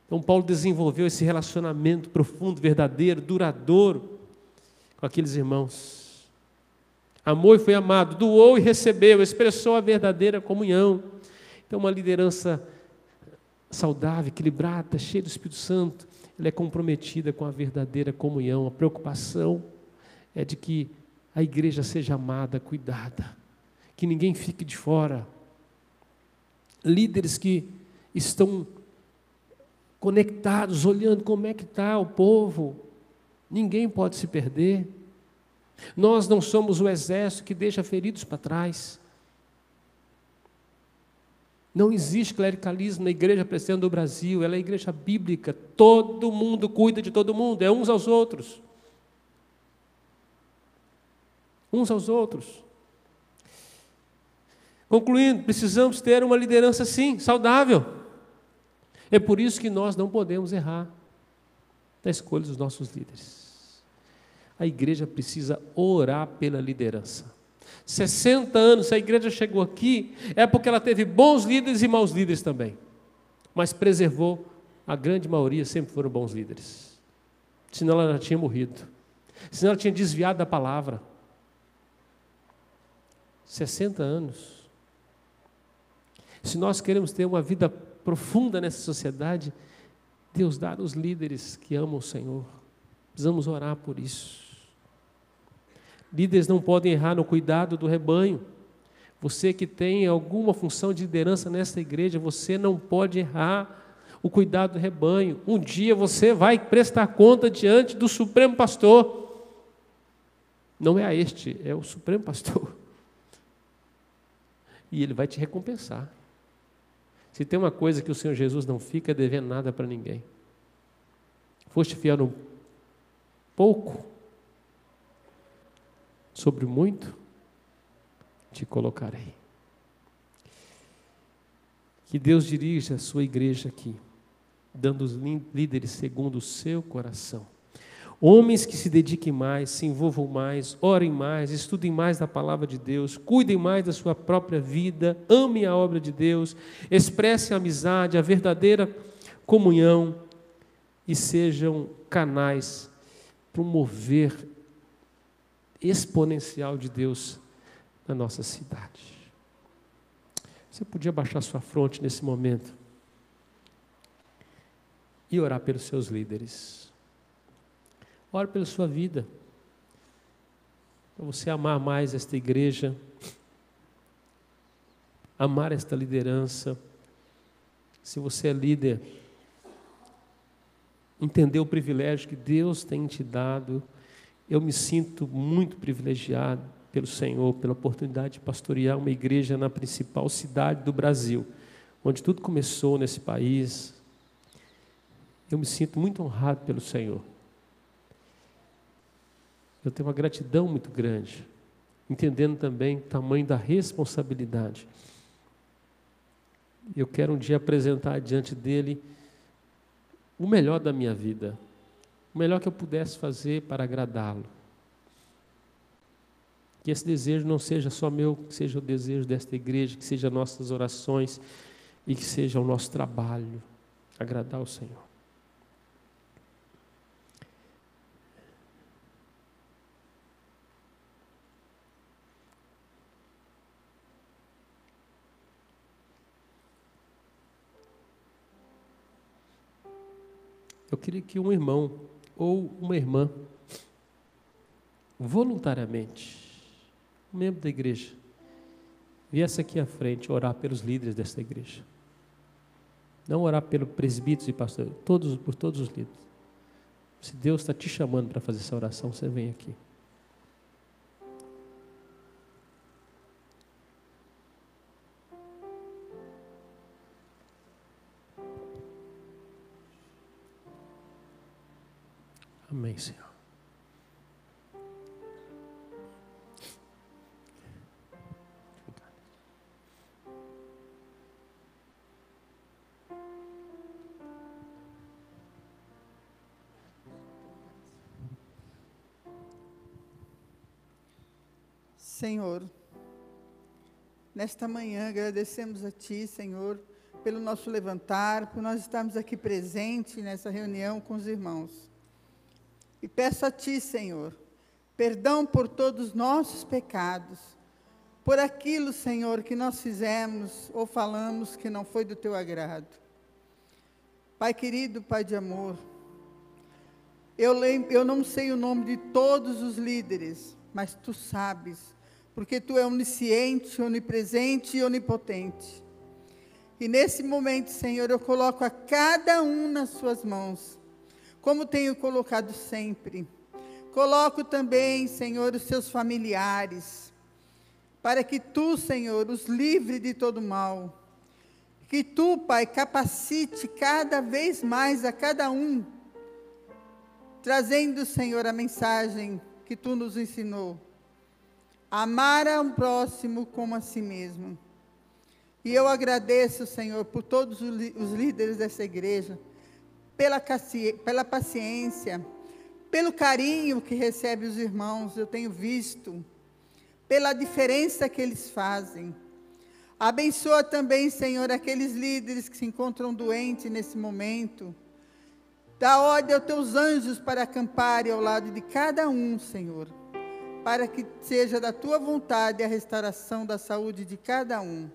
Então Paulo desenvolveu esse relacionamento profundo, verdadeiro, duradouro com aqueles irmãos. Amou e foi amado, doou e recebeu, expressou a verdadeira comunhão. Então uma liderança saudável, equilibrada, cheia do Espírito Santo, ela é comprometida com a verdadeira comunhão. A preocupação é de que a igreja seja amada, cuidada, que ninguém fique de fora. Líderes que estão conectados, olhando como é que está o povo, ninguém pode se perder. Nós não somos o exército que deixa feridos para trás. Não existe clericalismo na igreja presbiteriana do Brasil, ela é a igreja bíblica, todo mundo cuida de todo mundo, é uns aos outros. Uns aos outros. Concluindo, precisamos ter uma liderança, sim, saudável. É por isso que nós não podemos errar na escolha dos nossos líderes. A igreja precisa orar pela liderança. 60 anos, se a igreja chegou aqui, é porque ela teve bons líderes e maus líderes também. Mas preservou, a grande maioria sempre foram bons líderes. Senão ela já tinha morrido. Senão ela tinha desviado da palavra. 60 anos. Se nós queremos ter uma vida profunda nessa sociedade, Deus dá os líderes que amam o Senhor. Precisamos orar por isso. Líderes não podem errar no cuidado do rebanho. Você que tem alguma função de liderança nesta igreja, você não pode errar o cuidado do rebanho. Um dia você vai prestar conta diante do Supremo Pastor. Não é a este, é o Supremo Pastor. E ele vai te recompensar. Se tem uma coisa que o Senhor Jesus não fica devendo nada para ninguém. Foste fiel no pouco, sobre muito, te colocarei. Que Deus dirija a sua igreja aqui, dando os líderes segundo o seu coração. Homens que se dediquem mais, se envolvam mais, orem mais, estudem mais da palavra de Deus, cuidem mais da sua própria vida, amem a obra de Deus, expressem a amizade, a verdadeira comunhão e sejam canais para um mover exponencial de Deus na nossa cidade. Você podia baixar sua fronte nesse momento e orar pelos seus líderes. Ore pela sua vida, para você amar mais esta igreja, amar esta liderança. Se você é líder, entender o privilégio que Deus tem te dado. Eu me sinto muito privilegiado pelo Senhor, pela oportunidade de pastorear uma igreja na principal cidade do Brasil, onde tudo começou nesse país. Eu me sinto muito honrado pelo Senhor. Eu tenho uma gratidão muito grande, entendendo também o tamanho da responsabilidade. Eu quero um dia apresentar diante dele o melhor da minha vida, o melhor que eu pudesse fazer para agradá-lo. Que esse desejo não seja só meu, que seja o desejo desta igreja, que seja nossas orações e que seja o nosso trabalho, agradar ao Senhor. eu queria que um irmão ou uma irmã, voluntariamente, um membro da igreja, viesse aqui à frente orar pelos líderes desta igreja. Não orar pelos presbíteros e pastores, por todos os líderes. Se Deus está te chamando para fazer essa oração, você vem aqui. Amém, Senhor. Senhor, nesta manhã agradecemos a Ti, Senhor, pelo nosso levantar, por nós estarmos aqui presentes nessa reunião com os irmãos. E peço a Ti, Senhor, perdão por todos os nossos pecados, por aquilo, Senhor, que nós fizemos ou falamos que não foi do Teu agrado. Pai querido, Pai de amor, eu não sei o nome de todos os líderes, mas Tu sabes, porque Tu é onisciente, onipresente e onipotente. E nesse momento, Senhor, eu coloco a cada um nas Suas mãos, como tenho colocado sempre. Coloco também, Senhor, os seus familiares, para que Tu, Senhor, os livre de todo mal. Que Tu, Pai, capacite cada vez mais a cada um, trazendo, Senhor, a mensagem que Tu nos ensinou. Amar ao próximo como a si mesmo. E eu agradeço, Senhor, por todos os líderes dessa igreja, pela paciência, pelo carinho que recebe os irmãos, eu tenho visto, pela diferença que eles fazem. Abençoa também, Senhor, aqueles líderes que se encontram doentes nesse momento. Dá ordem aos Teus anjos para acamparem ao lado de cada um, Senhor, para que seja da Tua vontade a restauração da saúde de cada um.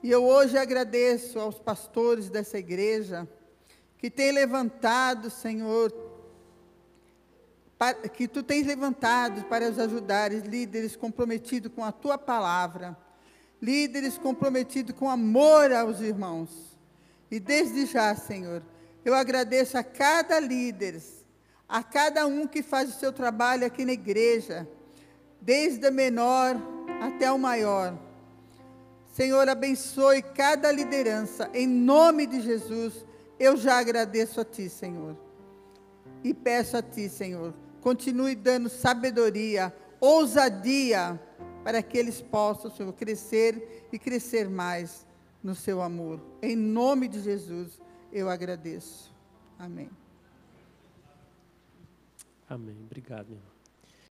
E eu hoje agradeço aos pastores dessa igreja, que têm levantado, Senhor, que Tu tens levantado para os ajudares, líderes comprometidos com a Tua palavra, líderes comprometidos com amor aos irmãos. E desde já, Senhor, eu agradeço a cada líder, a cada um que faz o seu trabalho aqui na igreja, desde o menor até o maior. Senhor, abençoe cada liderança, em nome de Jesus, eu já agradeço a Ti, Senhor. E peço a Ti, Senhor, continue dando sabedoria, ousadia, para que eles possam, Senhor, crescer e crescer mais no Seu amor. Em nome de Jesus, eu agradeço. Amém. Amém. Obrigado, meu irmão.